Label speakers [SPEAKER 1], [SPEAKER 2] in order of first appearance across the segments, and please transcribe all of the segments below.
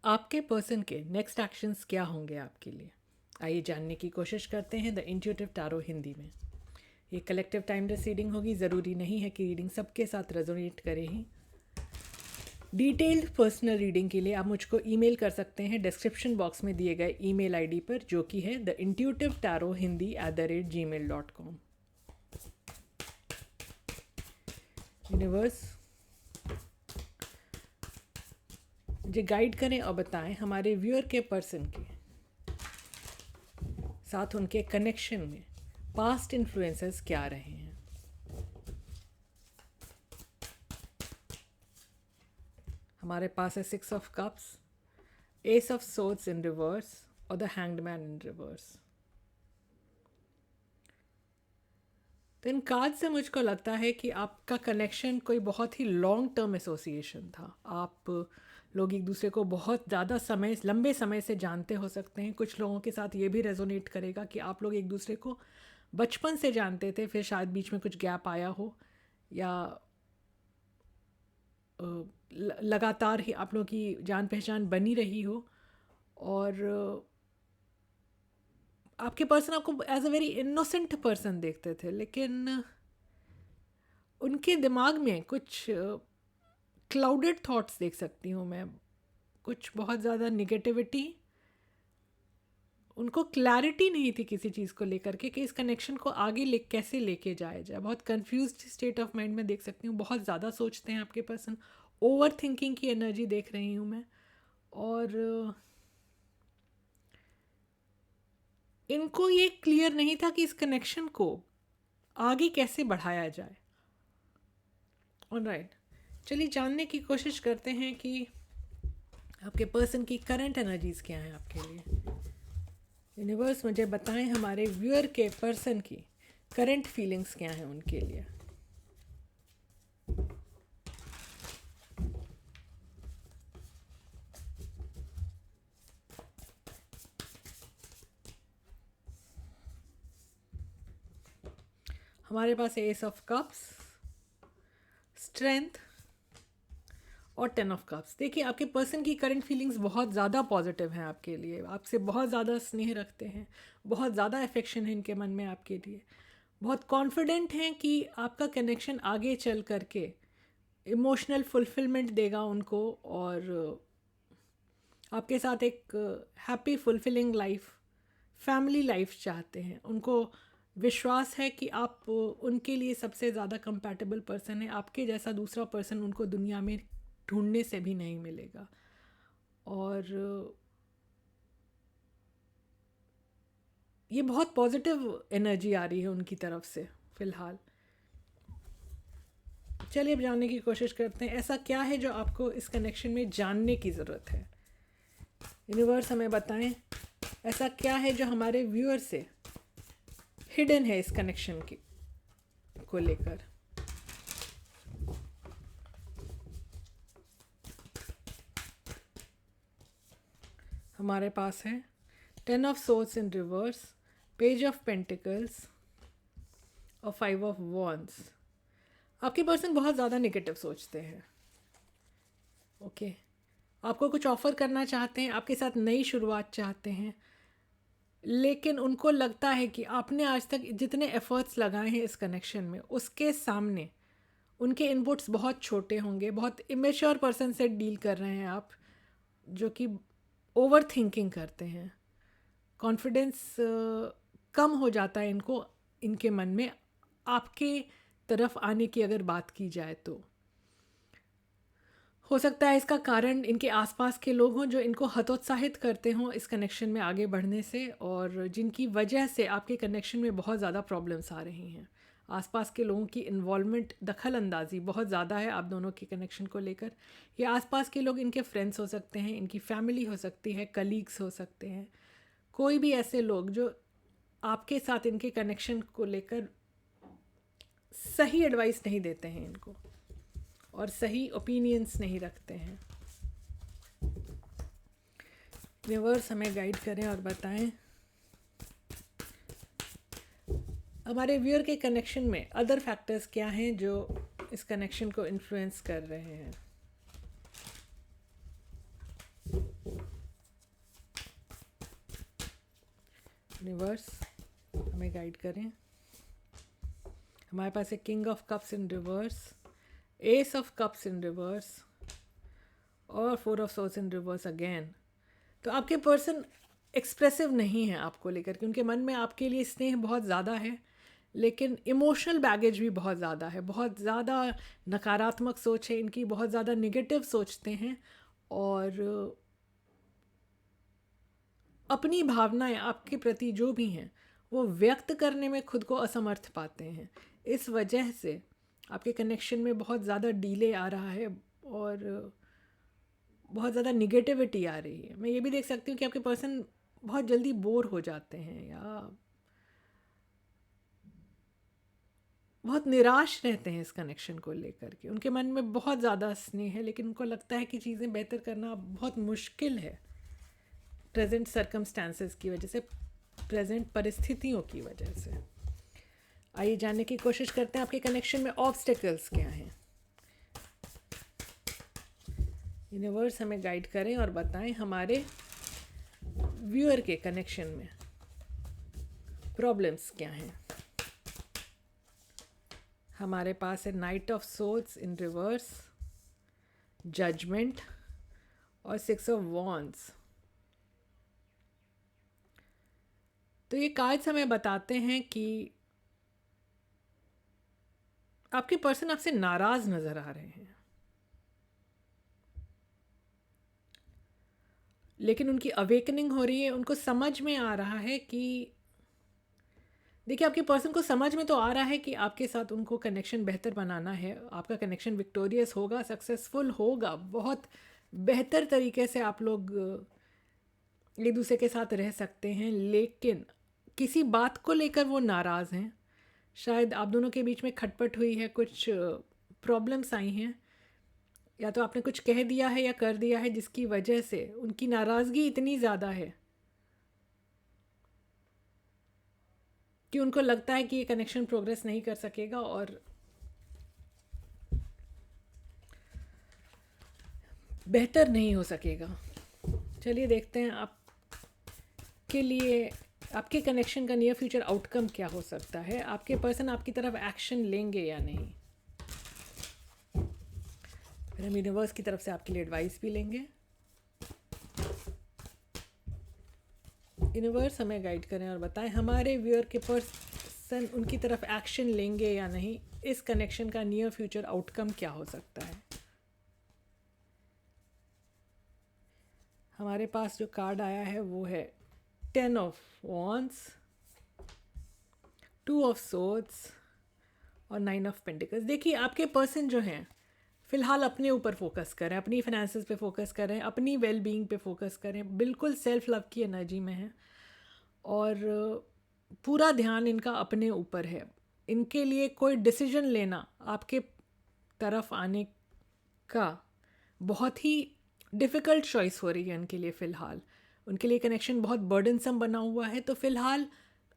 [SPEAKER 1] आपके पर्सन के next actions क्या होंगे आपके लिए? आइए जानने की कोशिश करते हैं द इंट्यूटिव टैरो हिंदी में। ये कलेक्टिव टाइमलेस रीडिंग होगी, ज़रूरी नहीं है कि रीडिंग सबके साथ रेजोनेट करे ही। डिटेल्ड पर्सनल रीडिंग के लिए आप मुझको ईमेल कर सकते हैं डिस्क्रिप्शन बॉक्स में दिए गए ईमेल आईडी पर, जो कि है theintuitivtarothindy@gmail.com। यूनिवर्स मुझे गाइड करें और बताएं हमारे व्यूअर के पर्सन के साथ उनके कनेक्शन में पास्ट इन्फ्लुएंसेस क्या रहे हैं। हमारे पास है 6 of cups, ace of swords in reverse और the hanged man in reverse. तो इन कार्ड से मुझको लगता है कि आपका कनेक्शन कोई बहुत ही लॉन्ग टर्म एसोसिएशन था। आप लोग एक दूसरे को बहुत ज़्यादा समय, लंबे समय से जानते हो सकते हैं। कुछ लोगों के साथ ये भी रेजोनेट करेगा कि आप लोग एक दूसरे को बचपन से जानते थे, फिर शायद बीच में कुछ गैप आया हो, या लगातार ही आप लोगों की जान पहचान बनी रही हो। और आपके पर्सन आपको as a very innocent person देखते थे, लेकिन उनके दिमाग में कुछ क्लाउडेड थॉट्स देख सकती हूँ मैं, कुछ बहुत ज़्यादा निगेटिविटी। उनको क्लैरिटी नहीं थी किसी चीज़ को लेकर के कि इस कनेक्शन को आगे कैसे लेके जाया जाए। बहुत कंफ्यूज्ड स्टेट ऑफ माइंड में देख सकती हूँ। बहुत ज़्यादा सोचते हैं आपके पर्सन, ओवर थिंकिंग की एनर्जी देख रही हूँ मैं। और इनको ये क्लियर नहीं था कि इस कनेक्शन को आगे कैसे बढ़ाया जाए। ऑलराइट, चलिए जानने की कोशिश करते हैं कि आपके पर्सन की करंट एनर्जीज़ क्या हैं आपके लिए। यूनिवर्स मुझे बताएं हमारे व्यूअर के पर्सन की करंट फीलिंग्स क्या हैं उनके लिए। हमारे पास है एस ऑफ कप्स, स्ट्रेंथ और 10 ऑफ कप्स। देखिए आपके पर्सन की करंट फीलिंग्स बहुत ज़्यादा पॉजिटिव हैं आपके लिए। आपसे बहुत ज़्यादा स्नेह रखते हैं, बहुत ज़्यादा अफेक्शन है इनके मन में आपके लिए। बहुत कॉन्फिडेंट हैं कि आपका कनेक्शन आगे चल करके इमोशनल फुलफिलमेंट देगा उनको, और आपके साथ एक happy fulfilling life, family life चाहते हैं। उनको विश्वास है कि आप उनके लिए सबसे ज़्यादा कंपैटिबल पर्सन है। आपके जैसा दूसरा पर्सन उनको दुनिया में ढूंढने से भी नहीं मिलेगा। और ये बहुत पॉजिटिव एनर्जी आ रही है उनकी तरफ से फ़िलहाल। चलिए अब जानने की कोशिश करते हैं ऐसा क्या है जो आपको इस कनेक्शन में जानने की ज़रूरत है। यूनिवर्स हमें बताएं ऐसा क्या है जो हमारे व्यूअर से हिडन है इस कनेक्शन की को लेकर। हमारे पास है 10 of swords in reverse, page of pentacles और 5 ऑफ वॉन्ड्स। आपके पर्सन बहुत ज़्यादा नेगेटिव सोचते हैं। ओके, आपको कुछ ऑफ़र करना चाहते हैं, आपके साथ नई शुरुआत चाहते हैं, लेकिन उनको लगता है कि आपने आज तक जितने एफ़र्ट्स लगाए हैं इस कनेक्शन में, उसके सामने उनके इनपुट्स बहुत छोटे होंगे। बहुत इमेच्योर पर्सन से डील कर रहे हैं आप, जो कि ओवर थिंकिंग करते हैं। कॉन्फिडेंस कम हो जाता है इनको, इनके मन में आपके तरफ आने की अगर बात की जाए तो। हो सकता है इसका कारण इनके आसपास के लोग हों जो इनको हतोत्साहित करते हों इस कनेक्शन में आगे बढ़ने से, और जिनकी वजह से आपके कनेक्शन में बहुत ज़्यादा प्रॉब्लम्स आ रही हैं। आसपास के लोगों की इन्वॉल्वमेंट, दखल अंदाज़ी बहुत ज़्यादा है आप दोनों के कनेक्शन को लेकर। ये आसपास के लोग इनके फ्रेंड्स हो सकते हैं, इनकी फैमिली हो सकती है, कलीग्स हो सकते हैं, कोई भी ऐसे लोग जो आपके साथ इनके कनेक्शन को लेकर सही एडवाइस नहीं देते हैं इनको, और सही ओपिनियंस नहीं रखते हैं। यूनिवर्स हमें गाइड करें और बताएं हमारे व्यूअर के कनेक्शन में अदर फैक्टर्स क्या हैं जो इस कनेक्शन को इन्फ्लुएंस कर रहे हैं। यूनिवर्स हमें गाइड करें। हमारे पास है king of cups in reverse, ace of cups in reverse और four of swords in reverse again. तो आपके पर्सन एक्सप्रेसिव नहीं है आपको लेकर के, उनके मन में आपके लिए स्नेह बहुत ज़्यादा है, लेकिन इमोशनल बैगेज भी बहुत ज़्यादा है, बहुत ज़्यादा नकारात्मक सोच है इनकी, बहुत ज़्यादा निगेटिव सोचते हैं और अपनी भावनाएं आपके प्रति जो भी हैं वो व्यक्त करने में खुद को असमर्थ पाते हैं। इस वजह से आपके कनेक्शन में बहुत ज़्यादा डीले आ रहा है और बहुत ज़्यादा निगेटिविटी आ रही है। मैं ये भी देख सकती हूँ कि आपके पर्सन बहुत जल्दी बोर हो जाते हैं या बहुत निराश रहते हैं इस कनेक्शन को लेकर के। उनके मन में बहुत ज़्यादा स्नेह है, लेकिन उनको लगता है कि चीज़ें बेहतर करना बहुत मुश्किल है प्रेजेंट सर्कमस्टांसेस की वजह से, प्रेजेंट परिस्थितियों की वजह से। आइए जानने की कोशिश करते हैं आपके कनेक्शन में ऑब्स्टेकल्स क्या हैं। यूनिवर्स हमें गाइड करें और बताएं हमारे व्यूअर के कनेक्शन में प्रॉब्लम्स क्या हैं। हमारे पास है knight of swords in reverse, judgement और सिक्स ऑफ वॉन्ड्स। तो ये कार्ड्स हमें बताते हैं कि आपके पर्सन आपसे नाराज नजर आ रहे हैं, लेकिन उनकी अवेकनिंग हो रही है। उनको समझ में आ रहा है कि देखिए, आपके पर्सन को समझ में तो आ रहा है कि आपके साथ उनको कनेक्शन बेहतर बनाना है, आपका कनेक्शन विक्टोरियस होगा, सक्सेसफुल होगा, बहुत बेहतर तरीके से आप लोग एक दूसरे के साथ रह सकते हैं। लेकिन किसी बात को लेकर वो नाराज़ हैं। शायद आप दोनों के बीच में खटपट हुई है, कुछ प्रॉब्लम्स आई हैं, या तो आपने कुछ कह दिया है या कर दिया है जिसकी वजह से उनकी नाराज़गी इतनी ज़्यादा है कि उनको लगता है कि ये कनेक्शन प्रोग्रेस नहीं कर सकेगा और बेहतर नहीं हो सकेगा। चलिए देखते हैं आपके लिए आपके कनेक्शन का नियर फ्यूचर आउटकम क्या हो सकता है। आपके पर्सन आपकी तरफ एक्शन लेंगे या नहीं। फिर हम यूनिवर्स की तरफ से आपके लिए एडवाइस भी लेंगे। यूनिवर्स हमें गाइड करें और बताएं हमारे व्यूअर के पर्सन उनकी तरफ एक्शन लेंगे या नहीं। इस कनेक्शन का नियर फ्यूचर आउटकम क्या हो सकता है। हमारे पास जो कार्ड आया है वो है 10 ऑफ वॉन्ड्स, 2 ऑफ सोर्ड्स और 9 ऑफ पेंटिकल्स। देखिए, आपके पर्सन जो हैं फ़िलहाल अपने ऊपर फोकस करें, अपनी फाइनेंसेस पे फोकस करें, अपनी वेल बीइंग पे फोकस करें, बिल्कुल सेल्फ लव की एनर्जी में हैं और पूरा ध्यान इनका अपने ऊपर है। इनके लिए कोई डिसीजन लेना आपके तरफ आने का बहुत ही डिफ़िकल्ट चॉइस हो रही है इनके लिए फ़िलहाल। उनके लिए कनेक्शन बहुत बर्डनसम बना हुआ है। तो फ़िलहाल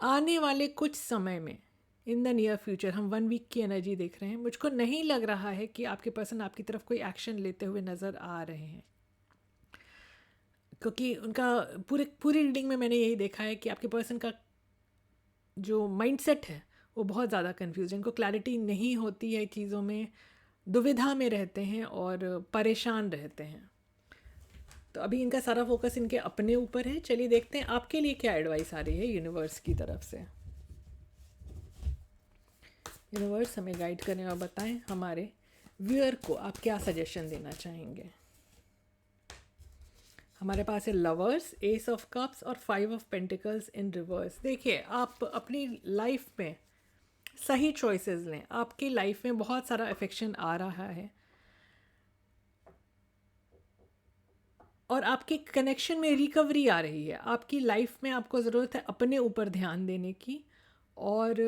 [SPEAKER 1] आने वाले कुछ समय में, इन द नियर फ्यूचर, हम 1 वीक की एनर्जी देख रहे हैं, मुझको नहीं लग रहा है कि आपके पर्सन आपकी तरफ कोई एक्शन लेते हुए नज़र आ रहे हैं, क्योंकि उनका पूरी रीडिंग में मैंने यही देखा है कि आपके पर्सन का जो माइंडसेट है वो बहुत ज़्यादा कन्फ्यूज है। इनको क्लैरिटी नहीं होती है चीज़ों में, दुविधा में रहते हैं और परेशान रहते हैं। तो अभी इनका सारा फोकस इनके अपने ऊपर है। चलिए देखते हैं आपके लिए क्या एडवाइस आ रही है यूनिवर्स की तरफ से। यूनिवर्स हमें गाइड करें और बताएं हमारे व्यूअर को आप क्या सजेशन देना चाहेंगे। हमारे पास है लवर्स, एस ऑफ कप्स और 5 ऑफ पेंटिकल्स इन रिवर्स। देखिए, आप अपनी लाइफ में सही चॉइसेस लें। आपकी लाइफ में बहुत सारा अफेक्शन आ रहा है और आपके कनेक्शन में रिकवरी आ रही है। आपकी लाइफ में आपको ज़रूरत है अपने ऊपर ध्यान देने की, और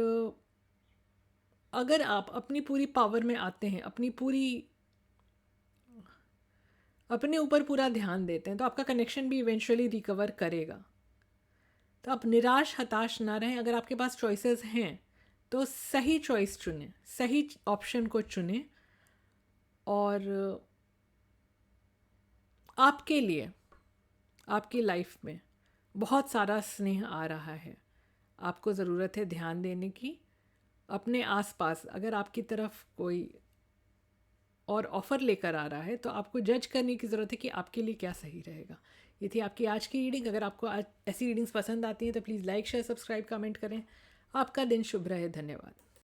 [SPEAKER 1] अगर आप अपनी पूरी पावर में आते हैं, अपने ऊपर पूरा ध्यान देते हैं, तो आपका कनेक्शन भी इवेंचुअली रिकवर करेगा। तो आप निराश हताश ना रहें। अगर आपके पास चॉइसेस हैं तो सही चॉइस चुनें, सही ऑप्शन को चुनें। और आपके लिए आपकी लाइफ में बहुत सारा स्नेह आ रहा है, आपको ज़रूरत है ध्यान देने की। अपने आसपास अगर आपकी तरफ कोई और ऑफ़र लेकर आ रहा है तो आपको जज करने की ज़रूरत है कि आपके लिए क्या सही रहेगा। ये थी आपकी आज की रीडिंग। अगर आपको आज ऐसी रीडिंग्स पसंद आती हैं तो please like share subscribe comment करें। आपका दिन शुभ रहे। धन्यवाद।